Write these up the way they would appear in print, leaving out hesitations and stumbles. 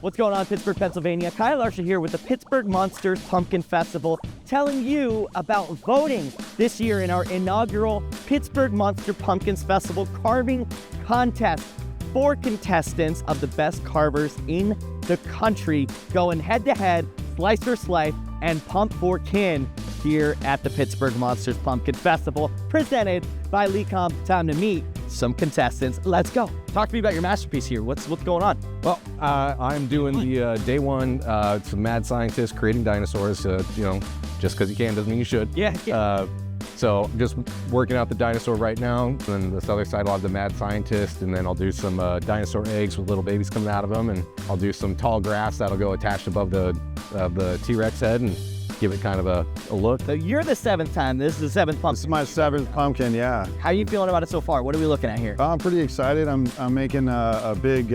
What's going on, Pittsburgh, Pennsylvania? Kyle Larson here with the Pittsburgh Monsters Pumpkin Festival, telling you about voting this year in our inaugural Pittsburgh Monster Pumpkins Festival carving contest. 4 contestants of the best carvers in the country going head-to-head, slice or slice, and pump for kin here at the Pittsburgh Monsters Pumpkin Festival, presented by LECOM. Time to meet some contestants. Let's go. Talk to me about your masterpiece here. What's going on? Well, I'm doing the day one. It's a mad scientist creating dinosaurs. Just because you can doesn't mean you should. Yeah. So I'm just working out the dinosaur right now. And then this other side, I'll have the mad scientist, and then I'll do some dinosaur eggs with little babies coming out of them, and I'll do some tall grass that'll go attached above the T-Rex head and give it kind of a look. So you're the 7th time. This is the 7th pumpkin. This is my 7th pumpkin, yeah. How are you feeling about it so far? What are we looking at here? I'm pretty excited. I'm making a big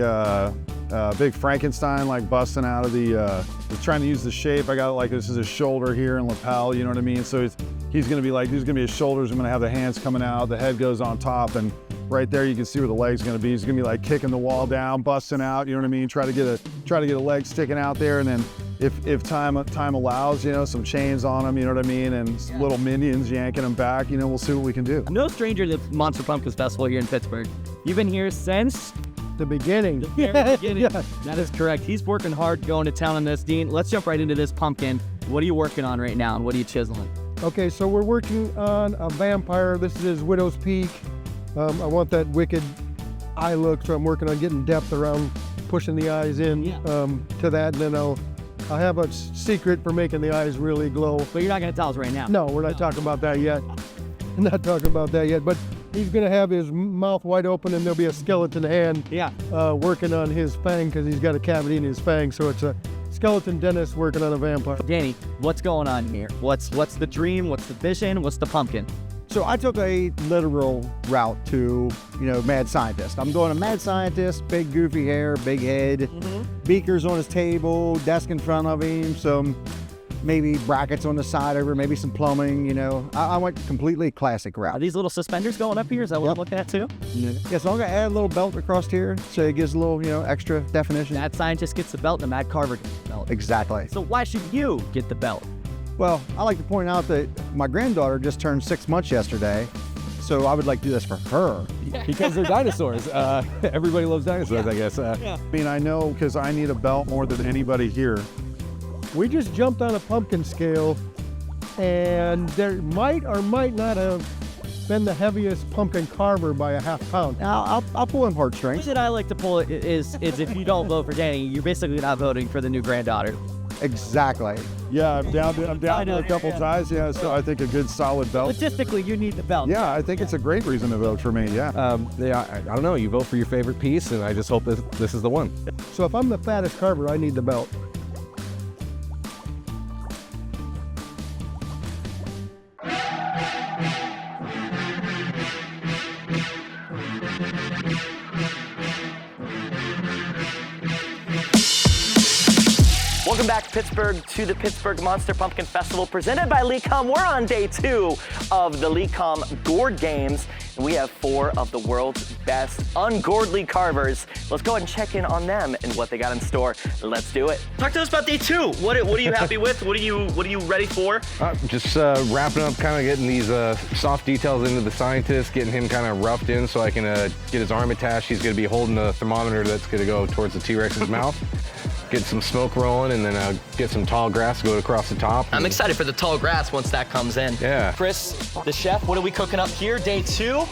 Frankenstein, like busting out of the, trying to use the shape. I got like, this is his shoulder here and lapel, you know what I mean? So he's gonna be like, these are gonna be his shoulders. I'm gonna have the hands coming out, the head goes on top, and right there you can see where the leg's gonna be. He's gonna be like kicking the wall down, busting out, you know what I mean? Try to get a leg sticking out there, and then if time allows, some chains on him, you know what I mean? And little minions yanking him back, we'll see what we can do. I'm no stranger to the Monster Pumpkins Festival here in Pittsburgh. You've been here since the beginning. The very beginning. Yeah. That is correct. He's working hard, going to town on this. Dean, let's jump right into this pumpkin. What are you working on right now, and what are you chiseling? Okay, so we're working on a vampire. This is his Widow's Peak. I want that wicked eye look, so I'm working on getting depth around pushing the eyes in to that, and then I'll have a secret for making the eyes really glow. But you're not going to tell us right now. No, we're not talking about that yet. Not talking about that yet, but he's going to have his mouth wide open, and there'll be a skeleton hand working on his fang, because he's got a cavity in his fang, so it's a skeleton dentist working on a vampire. Danny, what's going on here? What's the dream? What's the vision? What's the pumpkin? So I took a literal route to, mad scientist. I'm going to mad scientist, big goofy hair, big head, beakers on his table, desk in front of him, some maybe brackets on the side over, maybe some plumbing, I went completely classic route. Are these little suspenders going up here? Is that what I'm looking at too? Yeah, so I'm gonna add a little belt across here, so it gives a little, extra definition. Mad scientist gets the belt, and the Mad Carver gets the belt. Exactly. So why should you get the belt? Well, I like to point out that my granddaughter just turned 6 months yesterday, so I would like to do this for her. Because they're dinosaurs. Everybody loves dinosaurs, I guess. I mean, I know, because I need a belt more than anybody here. We just jumped on a pumpkin scale, and there might or might not have been the heaviest pumpkin carver by a half pound. Now, I'll pull in heartstrings. The reason I like to pull it is if you don't vote for Danny, you're basically not voting for the new granddaughter. Exactly. Yeah, I'm down to a couple ties. Yeah, so I think a good solid belt. Logistically, you need the belt. Yeah, I think it's a great reason to vote for me. Yeah. I don't know. You vote for your favorite piece, and I just hope this is the one. So if I'm the fattest carver, I need the belt. Welcome back, Pittsburgh, to the Pittsburgh Monster Pumpkin Festival, presented by LECOM. We're on day 2 of the LECOM Gourd Games, and we have 4 of the world's best ungourdly carvers. Let's go ahead and check in on them and what they got in store. Let's do it. Talk to us about day 2. What are you happy with? What are you ready for? Just wrapping up, kind of getting these soft details into the scientist, getting him kind of roughed in so I can get his arm attached. He's going to be holding the thermometer that's going to go towards the T-Rex's mouth. Get some smoke rolling, and then get some tall grass to go across the top. I'm excited for the tall grass once that comes in. Yeah. Chris, the chef, what are we cooking up here? Day 2?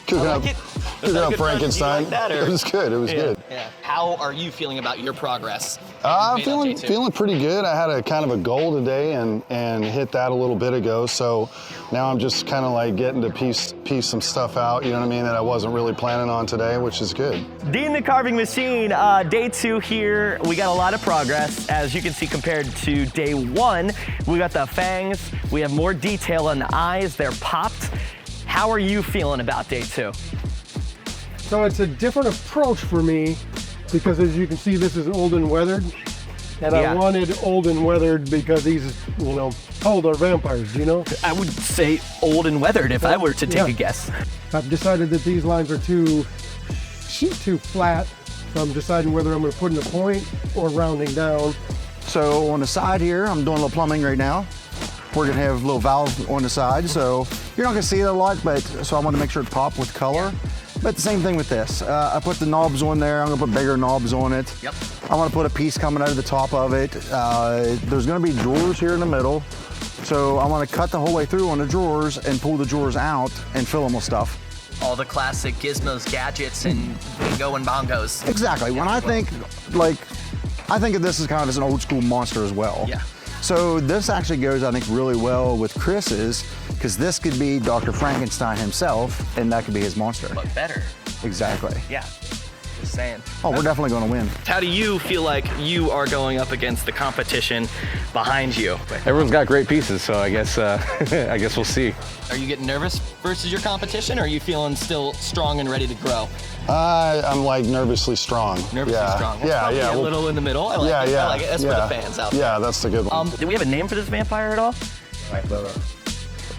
Cooking up Frankenstein. It was good. It was good. Yeah. How are you feeling about your progress? I'm feeling pretty good. I had a kind of a goal today and hit that a little bit ago. So now I'm just kind of like getting to piece some stuff out, you know what I mean, that I wasn't really planning on today, which is good. Dean the Carving Machine, day 2 here. We got a lot of progress, as you can see, compared to day 1. We got the fangs. We have more detail on the eyes. They're popped. How are you feeling about day 2? So it's a different approach for me, because as you can see, this is old and weathered. And I wanted old and weathered because these, how old are vampires, I would say old and weathered if I were to take a guess. I've decided that these lines are too flat So I'm deciding whether I'm going to put in a point or rounding down. So on the side here, I'm doing a little plumbing right now. We're gonna have a little valve on the side, so you're not gonna see it a lot, but so I want to make sure it pop with color. But the same thing with this. I put the knobs on there. I'm gonna put bigger knobs on it. Yep. I want to put a piece coming out of the top of it. There's gonna be drawers here in the middle. So I want to cut the whole way through on the drawers and pull the drawers out and fill them with stuff. All the classic gizmos, gadgets, and bingo and bongos. Exactly. When I think of this as kind of as an old school monster as well. Yeah. So this actually goes, I think, really well with Chris's, because this could be Dr. Frankenstein himself, and that could be his monster. But better. Exactly. Yeah. Just saying. Oh, we're definitely going to win. How do you feel like you are going up against the competition behind you? Everyone's got great pieces, so I guess we'll see. Are you getting nervous versus your competition, or are you feeling still strong and ready to grow? I'm like nervously strong. Nervously strong. Well, Yeah, probably yeah. a little in the middle. I like it. I like it. That's for the fans out there. Yeah, that's the good one. Do we have a name for this vampire at all?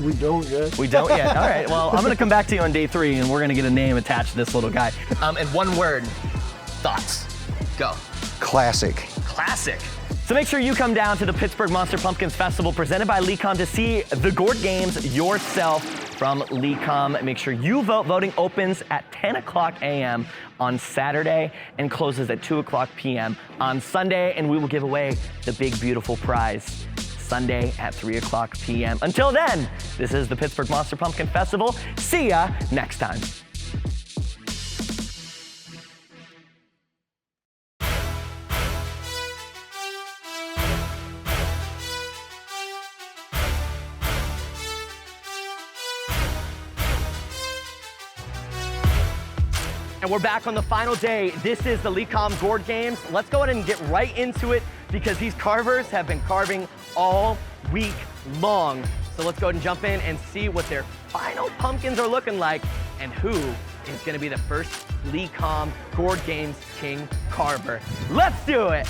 We don't yet. We don't yet. All right. Well, I'm going to come back to you on day 3, and we're going to get a name attached to this little guy. And one word, thoughts. Go. Classic. Classic. So make sure you come down to the Pittsburgh Monster Pumpkins Festival presented by LECOM to see the Gourd Games yourself from LECOM. Make sure you vote. Voting opens at 10 o'clock a.m. on Saturday and closes at 2 o'clock p.m. on Sunday, and we will give away the big, beautiful prize Sunday at 3 o'clock p.m. Until then, this is the Pittsburgh Monster Pumpkin Festival. See ya next time. And we're back on the final day. This is the LECOM Gourd Games. Let's go ahead and get right into it because these carvers have been carving all week long. So let's go ahead and jump in and see what their final pumpkins are looking like and who is gonna be the first LECOM Gourd Games King Carver. Let's do it.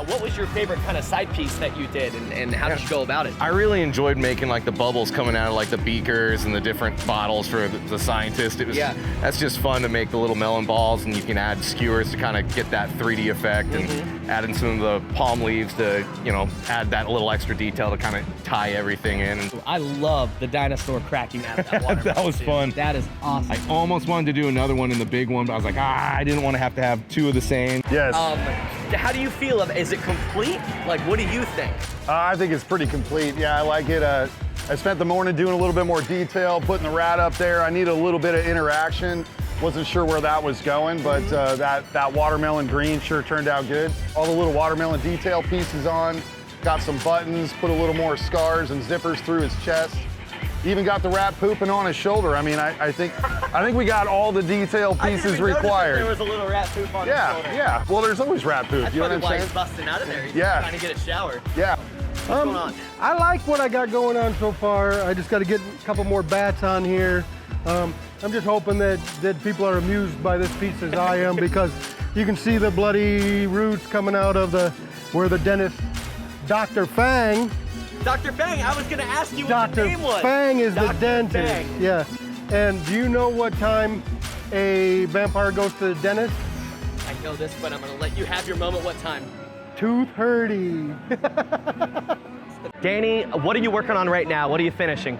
What was your favorite kind of side piece that you did, and how did you go about it? I really enjoyed making like the bubbles coming out of like the beakers and the different bottles for the scientist. It was, that's just fun to make the little melon balls, and you can add skewers to kind of get that 3D effect, and add in some of the palm leaves to, you know, add that little extra detail to kind of tie everything in. I love the dinosaur cracking out of that water. That was fun. That is awesome. I almost wanted to do another one in the big one, but I was like, I didn't want to have 2 of the same. Yes. How do you feel? Is it complete? Like, what do you think? I think it's pretty complete. Yeah, I like it. I spent the morning doing a little bit more detail, putting the rat up there. I need a little bit of interaction. Wasn't sure where that was going, but that watermelon green sure turned out good. All the little watermelon detail pieces on. Got some buttons, put a little more scars and zippers through his chest. Even got the rat pooping on his shoulder. I mean, I think we got all the detail pieces required. There was a little rat poop on his shoulder. Yeah. Well, there's always rat poop. That's you know what I'm why saying? he's busting out of there. He's trying to get a shower. Yeah. What's going on? I like what I got going on so far. I just got to get a couple more bats on here. I'm just hoping that people are amused by this piece as I am, because you can see the bloody roots coming out of where the dentist, Dr. Fang. Dr. Fang, I was going to ask you what Dr. your name was. Fang is Dr. the dentist. Fang. Yeah. And do you know what time a vampire goes to the dentist? I know this, but I'm going to let you have your moment. What time? Tooth hurty. Danny, what are you working on right now? What are you finishing?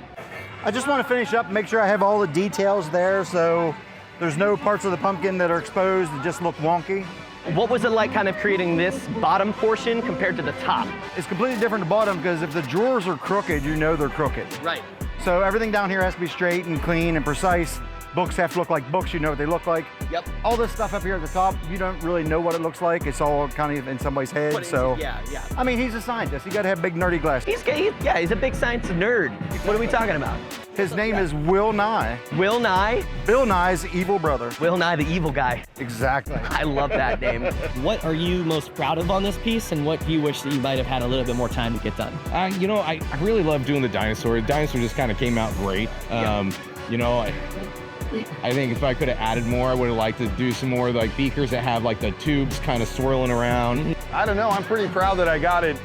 I just want to finish up and make sure I have all the details there, so there's no parts of the pumpkin that are exposed that just look wonky. What was it like kind of creating this bottom portion compared to the top? It's completely different at the bottom, because if the drawers are crooked, you know they're crooked. Right. So everything down here has to be straight and clean and precise. Books have to look like books, you know what they look like. Yep. All this stuff up here at the top, you don't really know what it looks like. It's all kind of in somebody's head, so. Yeah. I mean, he's a scientist. You gotta have big nerdy glasses. He's a big science nerd. What are we talking about? His name is Will Nye. Will Nye? Bill Nye's evil brother. Will Nye, the evil guy. Exactly. I love that name. What are you most proud of on this piece, and what do you wish that you might have had a little bit more time to get done? You know, I really love doing the dinosaur. The dinosaur just kind of came out great. You know, I think if I could have added more, I would have liked to do some more like beakers that have like the tubes kind of swirling around. I don't know. I'm pretty proud that I got it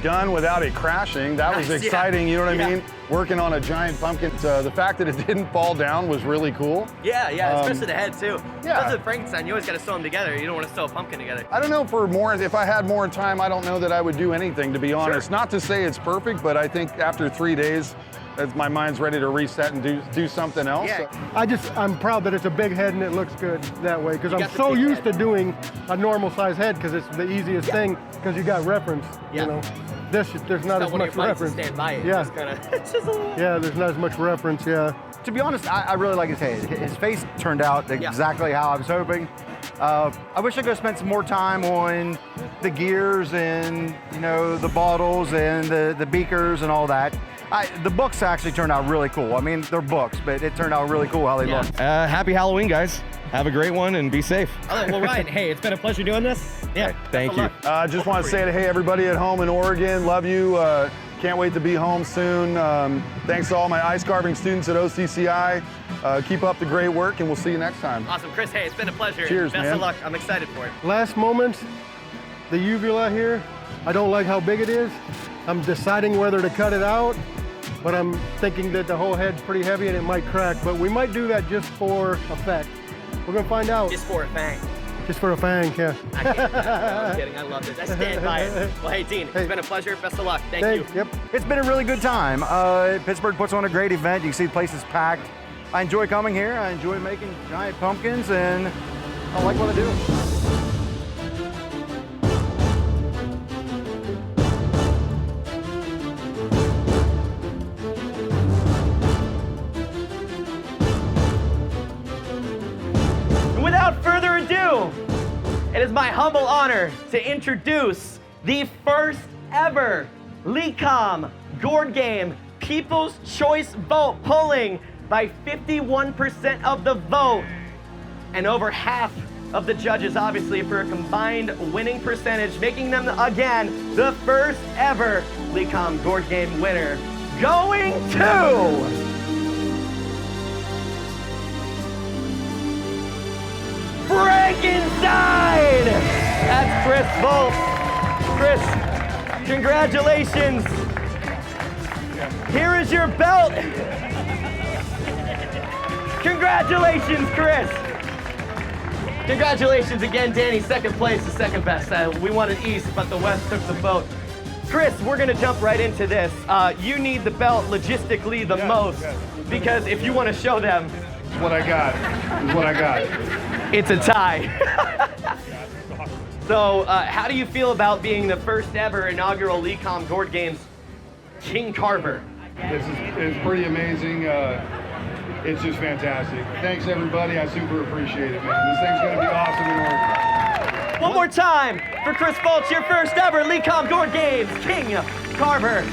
done without it crashing. That was exciting. You know what I mean? working on a giant pumpkin. The fact that it didn't fall down was really cool. Yeah, especially the head too. Yeah. Because of Frankenstein, you always got to sew them together. You don't want to sew a pumpkin together. I don't know if I had more time, I don't know that I would do anything, to be honest. Not to say it's perfect, but I think after 3 days, my mind's ready to reset and do something else. Yeah. I'm proud that it's a big head and it looks good that way, because You I'm got the so big used head. to doing a normal size head because it's the easiest thing, because you got reference. Yeah. You know, there's not as One of much your buddies to reference. stand by it. Yeah. Just kind of, it's just a little. Yeah, there's not as much reference. Yeah. To be honest, I really like his head. His face turned out exactly how I was hoping. I wish I could have spent some more time on the gears and, you know, the bottles and the beakers and all that. The books actually turned out really cool. I mean, they're books, but it turned out really cool how they look. Happy Halloween, guys. Have a great one and be safe. All right, well, Ryan, hey, it's been a pleasure doing this. Yeah, Thank you. Just want to say, hey, everybody at home in Oregon, love you. Can't wait to be home soon. Thanks to all my ice carving students at OCCI. Keep up the great work, and we'll see you next time. Awesome, Chris. Hey, it's been a pleasure. Cheers, Best man. of luck. I'm excited for it. Last moment, the uvula here, I don't like how big it is. I'm deciding whether to cut it out, but I'm thinking that the whole head's pretty heavy and it might crack, but we might do that just for effect. We're gonna find out. Just for a fang. Just for a fang, yeah. I can't. No, I'm kidding. I loved it. I stand by it. Well, hey, Dean, it's been a pleasure. Best of luck. Thank you. Yep. It's been a really good time. Pittsburgh puts on a great event. You can see the place is packed. I enjoy coming here. I enjoy making giant pumpkins, and I like what I do. Without further ado, it is my humble honor to introduce the first ever LECOM Gourd Game People's Choice Vote, pulling by 51% of the vote, and over half of the judges, obviously, for a combined winning percentage, making them, again, the first ever LECOM Gourd Game winner, going to... Frankenstein! That's Chris Foltz. Chris, congratulations. Here is your belt. Congratulations, Chris. Congratulations again, Danny. Second place, the second best. We wanted East, but the West took the vote. Chris, we're gonna jump right into this. You need the belt logistically the most, because if you want to show them, It's what I got. It's what I got. it's a tie. So, how do you feel about being the first ever inaugural LECOM Gourd Games King Carver? It's pretty amazing. It's just fantastic. Thanks, everybody. I super appreciate it, man. This thing's going to be awesome in Oregon. One more time for Chris Foltz, your first ever LECOM Gourd Games King Carver.